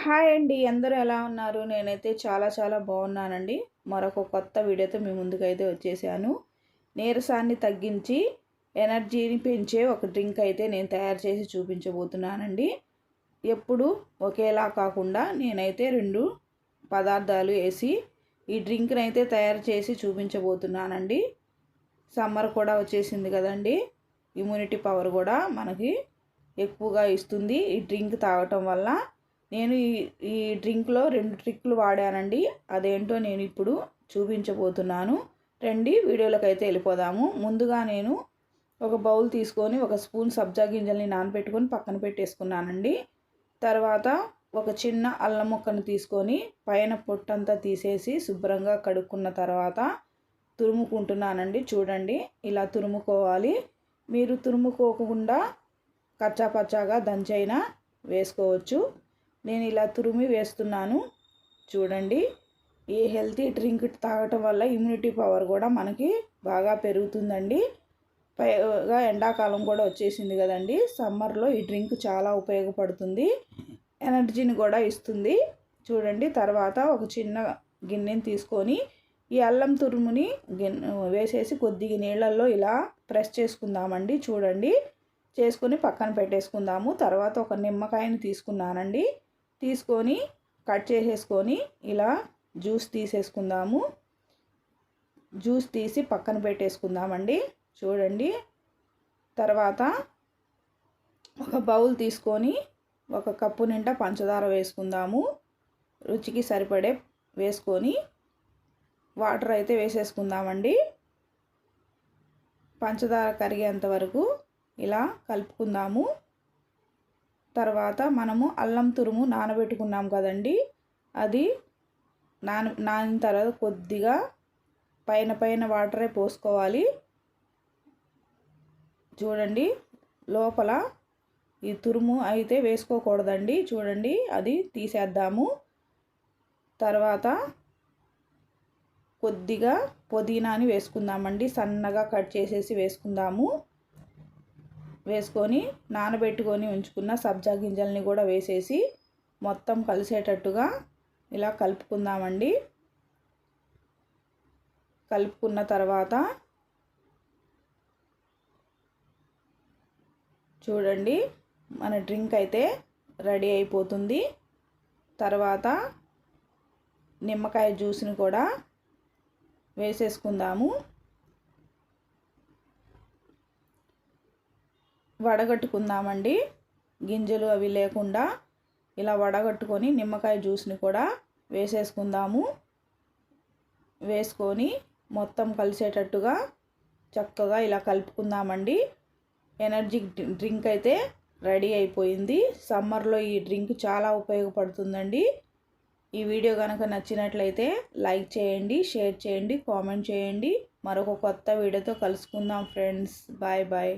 Hi అండి. అందరూ ఎలా ఉన్నారు? నేనైతే చాలా బాగున్నానండి. మరొక కొత్త వీడియోతో మీ ముందుకైతే వచ్చేసాను. నీరసాన్ని తగ్గించి ఎనర్జీని పెంచే ఒక డ్రింక్ అయితే నేను తయారు చేసి చూపించబోతున్నానండి. ఎప్పుడు ఒకేలా కాకుండా నేనైతే 2 పదార్థాలు వేసి ఈ డ్రింక్ని అయితే తయారు చేసి చూపించబోతున్నానండి. సమ్మర్ కూడా వచ్చేసింది కదండి. ఇమ్యూనిటీ పవర్ కూడా మనకి ఎక్కువగా ఇస్తుంది ఈ డ్రింక్ తాగటం వల్ల. నేను ఈ డ్రింక్లో 2 ట్రిక్లు వాడానండి. అదేంటో నేను ఇప్పుడు చూపించబోతున్నాను. రండి వీడియోలోకి అయితే వెళ్ళిపోదాము. ముందుగా నేను ఒక బౌల్ తీసుకొని 1 స్పూన్ సబ్జా గింజల్ని నానబెట్టుకొని పక్కన పెట్టేసుకున్నానండి. తర్వాత ఒక చిన్న అల్లం ముక్కను తీసుకొని పైన పొట్టంతా తీసేసి శుభ్రంగా కడుక్కున్న తర్వాత తురుముకుంటున్నానండి. చూడండి, ఇలా తురుముకోవాలి. మీరు తురుముకోకుండా కచ్చాపచ్చాగా దంచైనా వేసుకోవచ్చు. నేను ఇలా తురిమి వేస్తున్నాను. చూడండి, ఈ హెల్తీ డ్రింక్ తాగటం వల్ల ఇమ్యూనిటీ పవర్ కూడా మనకి బాగా పెరుగుతుందండి. పైగా ఎండాకాలం కూడా వచ్చేసింది కదండి. సమ్మర్లో ఈ డ్రింక్ చాలా ఉపయోగపడుతుంది, ఎనర్జీని కూడా ఇస్తుంది. చూడండి, తర్వాత ఒక చిన్న గిన్నెని తీసుకొని ఈ అల్లం తురుముని వేసేసి కొద్దిగా నీళ్ళల్లో ఇలా ప్రెస్ చేసుకుందామండి. చూడండి, చేసుకొని పక్కన పెట్టేసుకుందాము. తర్వాత ఒక నిమ్మకాయని తీసుకున్నానండి. తీసుకొని కట్ చేసేసుకొని ఇలా జ్యూస్ తీసేసుకుందాము. జ్యూస్ తీసి పక్కన పెట్టేసుకుందామండి. చూడండి, తర్వాత ఒక బౌల్ తీసుకొని 1 కప్పు నిండా పంచదార వేసుకుందాము. రుచికి సరిపడే వేసుకొని వాటర్ అయితే వేసేసుకుందామండి. పంచదార కరిగేంత వరకు ఇలా కలుపుకుందాము. తర్వాత మనము అల్లం తురుము నానబెట్టుకున్నాం కదండి, అది నానిన తర్వాత కొద్దిగా పైన వాటరే పోసుకోవాలి. చూడండి, లోపల ఈ తురుము అయితే వేసుకోకూడదండి. చూడండి, అది తీసేద్దాము. తర్వాత కొద్దిగా పుదీనాని వేసుకుందామండి. సన్నగా కట్ చేసేసి వేసుకుందాము. వేసుకొని నానబెట్టుకొని ఉంచుకున్న సబ్జా గింజల్ని కూడా వేసేసి మొత్తం కలిసేటట్టుగా ఇలా కలుపుకుందామండి. కలుపుకున్న తర్వాత చూడండి, మన డ్రింక్ అయితే రెడీ అయిపోతుంది. తర్వాత నిమ్మకాయ జ్యూస్ని కూడా వేసేసుకుందాము. వడగట్టుకుందామండి. గింజలు అవి లేకుండా ఇలా వడగట్టుకొని నిమ్మకాయ జ్యూస్ని కూడా వేసేసుకుందాము. వేసుకొని మొత్తం కలిసేటట్టుగా చక్కగా ఇలా కలుపుకుందామండి. ఎనర్జీ డ్రింక్ అయితే రెడీ అయిపోయింది. సమ్మర్లో ఈ డ్రింక్ చాలా ఉపయోగపడుతుందండి. ఈ వీడియో కనుక నచ్చినట్లయితే లైక్ చేయండి, షేర్ చేయండి, కామెంట్ చేయండి. మరొక కొత్త వీడియోతో కలుసుకుందాం ఫ్రెండ్స్. Bye bye.